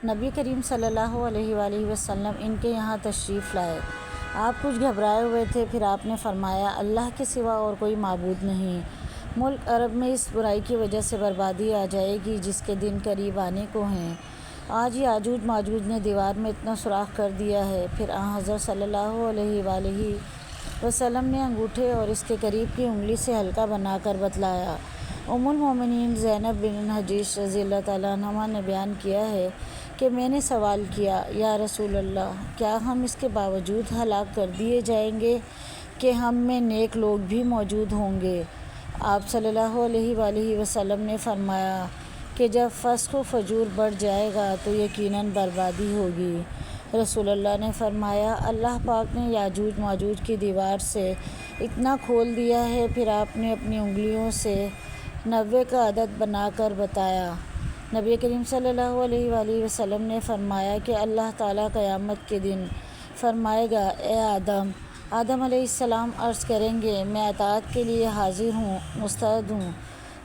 نبی کریم صلی اللہ علیہ وآلہ وسلم ان کے یہاں تشریف لائے۔ آپ کچھ گھبرائے ہوئے تھے، پھر آپ نے فرمایا اللہ کے سوا اور کوئی معبود نہیں۔ ملک عرب میں اس برائی کی وجہ سے بربادی آ جائے گی جس کے دن قریب آنے کو ہیں۔ آج یاجوج ماجوج نے دیوار میں اتنا سوراخ کر دیا ہے۔ پھر حضرت صلی اللہ علیہ وآلہ وسلم نے انگوٹھے اور اس کے قریب کی انگلی سے حلقہ بنا کر بتلایا۔ ام المومنین زینب بن حجیش رضی اللہ تعالیٰ عنہا نے بیان کیا ہے کہ میں نے سوال کیا، یا رسول اللہ، کیا ہم اس کے باوجود ہلاک کر دیے جائیں گے کہ ہم میں نیک لوگ بھی موجود ہوں گے؟ آپ صلی اللہ علیہ وآلہ وسلم نے فرمایا کہ جب فسق و فجور بڑھ جائے گا تو یقیناً بربادی ہوگی۔ رسول اللہ نے فرمایا اللہ پاک نے یاجوج ماجوج کی دیوار سے اتنا کھول دیا ہے۔ پھر آپ نے اپنی انگلیوں سے 90 کا عدد بنا کر بتایا۔ نبی کریم صلی اللہ علیہ وآلہ وسلم نے فرمایا کہ اللہ تعالیٰ قیامت کے دن فرمائے گا، اے آدم۔ آدم علیہ السلام عرض کریں گے، میں اطاعت کے لیے حاضر ہوں، مستعد ہوں،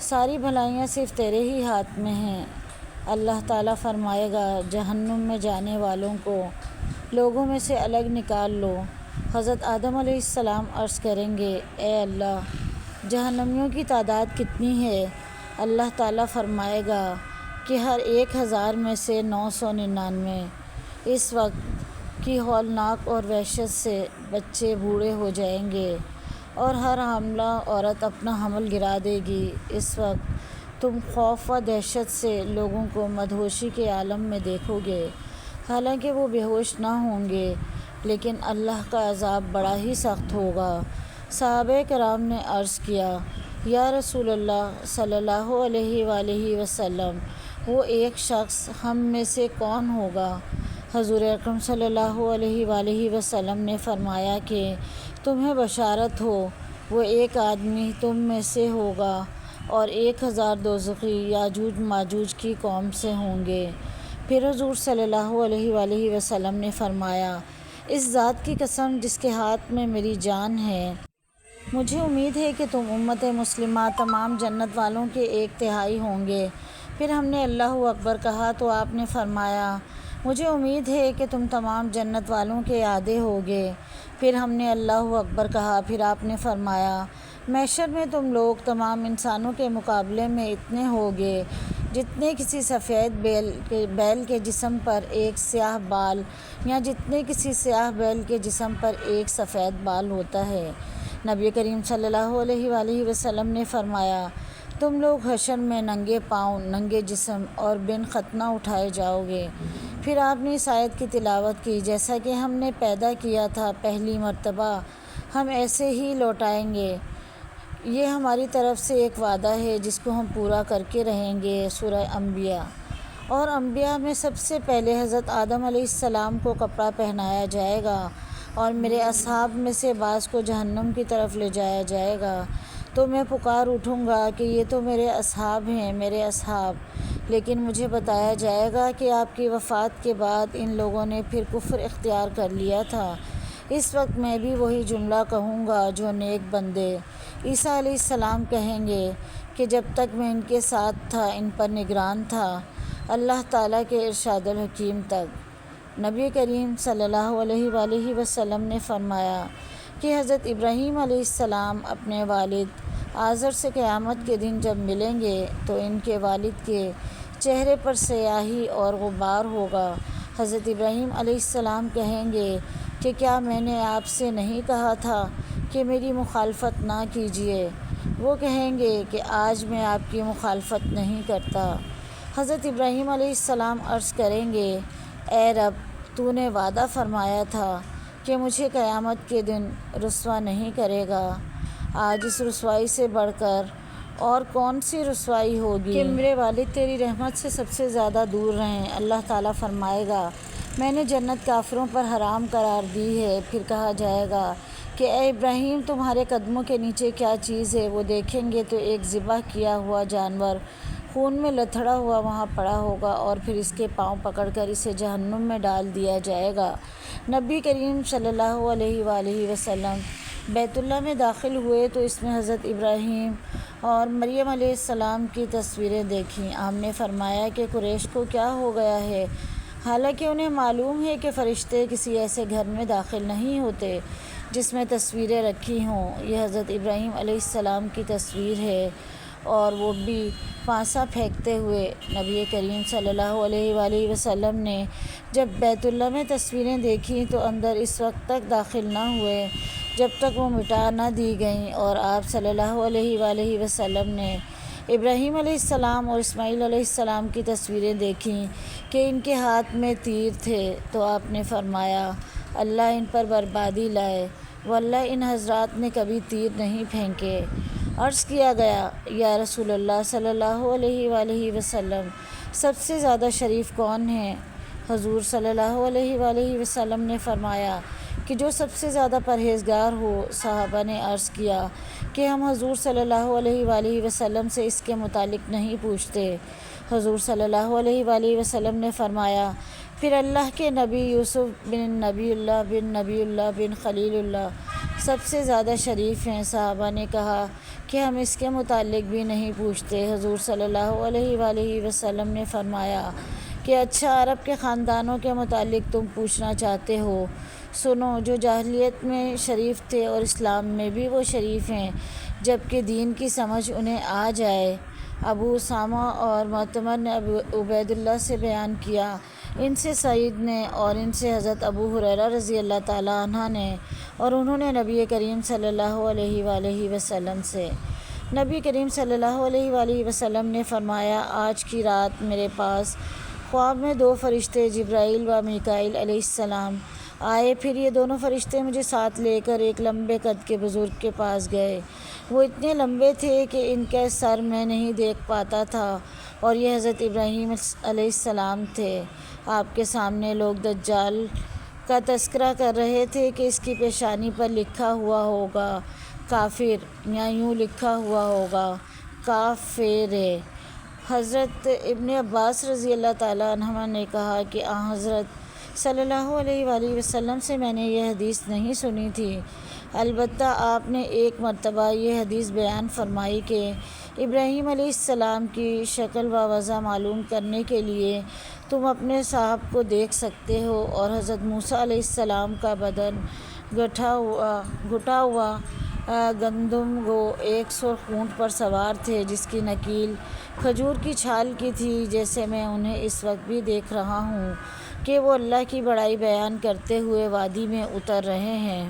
ساری بھلائیاں صرف تیرے ہی ہاتھ میں ہیں۔ اللہ تعالیٰ فرمائے گا جہنم میں جانے والوں کو لوگوں میں سے الگ نکال لو۔ حضرت آدم علیہ السلام عرض کریں گے، اے اللہ، جہنمیوں کی تعداد کتنی ہے؟ اللہ تعالیٰ فرمائے گا کہ ہر 1000 میں سے 999۔ اس وقت کی ہولناک اور وحشت سے بچے بوڑھے ہو جائیں گے اور ہر حاملہ عورت اپنا حمل گرا دے گی۔ اس وقت تم خوف و دہشت سے لوگوں کو مدہوشی کے عالم میں دیکھو گے، حالانکہ وہ بے ہوش نہ ہوں گے، لیکن اللہ کا عذاب بڑا ہی سخت ہوگا۔ صحابہ کرام نے عرض کیا، یا رسول اللہ صلی اللہ علیہ وآلہ وسلم، وہ ایک شخص ہم میں سے کون ہوگا؟ حضور اکرم صلی اللہ علیہ وآلہ وسلم نے فرمایا کہ تمہیں بشارت ہو، وہ ایک آدمی تم میں سے ہوگا اور 1000 دوزخی یاجوج ماجوج کی قوم سے ہوں گے۔ پھر حضور صلی اللہ علیہ وآلہ وسلم نے فرمایا، اس ذات کی قسم جس کے ہاتھ میں میری جان ہے، مجھے امید ہے کہ تم امت مسلمہ تمام جنت والوں کے 1/3 ہوں گے۔ پھر ہم نے اللہ اکبر کہا تو آپ نے فرمایا، مجھے امید ہے کہ تم تمام جنت والوں کے آدھے ہوگے۔ پھر ہم نے اللہ اکبر کہا، پھر آپ نے فرمایا، محشر میں تم لوگ تمام انسانوں کے مقابلے میں اتنے ہوگے جتنے کسی سفید بیل کے جسم پر ایک سیاہ بال، یا جتنے کسی سیاہ بیل کے جسم پر ایک سفید بال ہوتا ہے۔ نبی کریم صلی اللہ علیہ وآلہ وسلم نے فرمایا، تم لوگ حشر میں ننگے پاؤں، ننگے جسم اور بن ختنہ اٹھائے جاؤ گے۔ پھر آپ نے اس آیت کی تلاوت کی، جیسا کہ ہم نے پیدا کیا تھا پہلی مرتبہ، ہم ایسے ہی لوٹائیں گے۔ یہ ہماری طرف سے ایک وعدہ ہے جس کو ہم پورا کر کے رہیں گے۔ سورہ انبیاء۔ اور انبیاء میں سب سے پہلے حضرت آدم علیہ السلام کو کپڑا پہنایا جائے گا اور میرے اصحاب میں سے بعض کو جہنم کی طرف لے جایا جائے گا، تو میں پکار اٹھوں گا کہ یہ تو میرے اصحاب ہیں، میرے اصحاب، لیکن مجھے بتایا جائے گا کہ آپ کی وفات کے بعد ان لوگوں نے پھر کفر اختیار کر لیا تھا۔ اس وقت میں بھی وہی جملہ کہوں گا جو نیک بندے عیسیٰ علیہ السلام کہیں گے کہ جب تک میں ان کے ساتھ تھا، ان پر نگران تھا، اللہ تعالیٰ کے ارشاد الحکیم تک۔ نبی کریم صلی اللہ علیہ وآلہ وسلم نے فرمایا کہ حضرت ابراہیم علیہ السلام اپنے والد آزر سے قیامت کے دن جب ملیں گے تو ان کے والد کے چہرے پر سیاہی اور غبار ہوگا۔ حضرت ابراہیم علیہ السلام کہیں گے کہ کیا میں نے آپ سے نہیں کہا تھا کہ میری مخالفت نہ کیجیے؟ وہ کہیں گے کہ آج میں آپ کی مخالفت نہیں کرتا۔ حضرت ابراہیم علیہ السلام عرض کریں گے، اے رب، تو نے وعدہ فرمایا تھا کہ مجھے قیامت کے دن رسوا نہیں کرے گا۔ آج اس رسوائی سے بڑھ کر اور کون سی رسوائی ہوگی کہ میرے والد تیری رحمت سے سب سے زیادہ دور رہیں۔ اللہ تعالیٰ فرمائے گا، میں نے جنت کافروں پر حرام قرار دی ہے۔ پھر کہا جائے گا کہ اے ابراہیم، تمہارے قدموں کے نیچے کیا چیز ہے؟ وہ دیکھیں گے تو ایک ذبح کیا ہوا جانور خون میں لتھڑا ہوا وہاں پڑا ہوگا، اور پھر اس کے پاؤں پکڑ کر اسے جہنم میں ڈال دیا جائے گا۔ نبی کریم صلی اللہ علیہ وآلہ وسلم بیت اللہ میں داخل ہوئے تو اس میں حضرت ابراہیم اور مریم علیہ السلام کی تصویریں دیکھیں۔ آپ نے فرمایا کہ قریش کو کیا ہو گیا ہے؟ حالانکہ انہیں معلوم ہے کہ فرشتے کسی ایسے گھر میں داخل نہیں ہوتے جس میں تصویریں رکھی ہوں۔ یہ حضرت ابراہیم علیہ السلام کی تصویر ہے، اور وہ بھی پانسا پھینکتے ہوئے۔ نبی کریم صلی اللہ علیہ وآلہ وسلم نے جب بیت اللہ میں تصویریں دیکھیں تو اندر اس وقت تک داخل نہ ہوئے جب تک وہ مٹا نہ دی گئیں، اور آپ صلی اللہ علیہ وآلہ وسلم نے ابراہیم علیہ السلام اور اسماعیل علیہ السلام کی تصویریں دیکھیں کہ ان کے ہاتھ میں تیر تھے، تو آپ نے فرمایا اللہ ان پر بربادی لائے، واللہ ان حضرات نے کبھی تیر نہیں پھینکے۔ عرض کیا گیا یا رسول اللہ صلی اللہ علیہ وآلہ وسلم، سب سے زیادہ شریف کون ہیں؟ حضور صلی اللہ علیہ وآلہ وسلم نے فرمایا کہ جو سب سے زیادہ پرہیزگار ہو۔ صحابہ نے عرض کیا کہ ہم حضور صلی اللہ علیہ وآلہ وسلم سے اس کے متعلق نہیں پوچھتے۔ حضور صلی اللہ علیہ وآلہ وسلم نے فرمایا پھر اللہ کے نبی یوسف بن نبی اللہ بن خلیل اللہ سب سے زیادہ شریف ہیں۔ صحابہ نے کہا کہ ہم اس کے متعلق بھی نہیں پوچھتے۔ حضور صلی اللہ علیہ وآلہ وسلم نے فرمایا کہ اچھا، عرب کے خاندانوں کے متعلق تم پوچھنا چاہتے ہو؟ سنو، جو جاہلیت میں شریف تھے اور اسلام میں بھی وہ شریف ہیں جبکہ دین کی سمجھ انہیں آ جائے۔ ابو اسامہ اور معتمر نے عبید اللہ سے بیان کیا، ان سے سعید نے، اور ان سے حضرت ابو ہریرہ رضی اللہ تعالیٰ عنہ نے، اور انہوں نے نبی کریم صلی اللہ علیہ وآلہ وسلم سے۔ نبی کریم صلی اللہ علیہ وآلہ وسلم نے فرمایا آج کی رات میرے پاس خواب میں دو فرشتے جبرائیل و میکائیل علیہ السلام آئے، پھر یہ دونوں فرشتے مجھے ساتھ لے کر ایک لمبے قد کے بزرگ کے پاس گئے۔ وہ اتنے لمبے تھے کہ ان کا سر میں نہیں دیکھ پاتا تھا، اور یہ حضرت ابراہیم علیہ السلام تھے۔ آپ کے سامنے لوگ دجال کا تذکرہ کر رہے تھے کہ اس کی پیشانی پر لکھا ہوا ہوگا کافر، یا یوں لکھا ہوا ہوگا کافر۔ حضرت ابن عباس رضی اللہ تعالیٰ عنہما نے کہا کہ حضرت صلی اللہ علیہ وآلہ وسلم سے میں نے یہ حدیث نہیں سنی تھی، البتہ آپ نے ایک مرتبہ یہ حدیث بیان فرمائی کہ ابراہیم علیہ السلام کی شکل و وضع معلوم کرنے کے لیے تم اپنے صاحب کو دیکھ سکتے ہو، اور حضرت موسیٰ علیہ السلام کا بدن گھٹا ہوا گندم گو ایک سرخ اونٹ پر سوار تھے جس کی نکیل کھجور کی چھال کی تھی، جیسے میں انہیں اس وقت بھی دیکھ رہا ہوں کہ وہ اللہ کی بڑائی بیان کرتے ہوئے وادی میں اتر رہے ہیں۔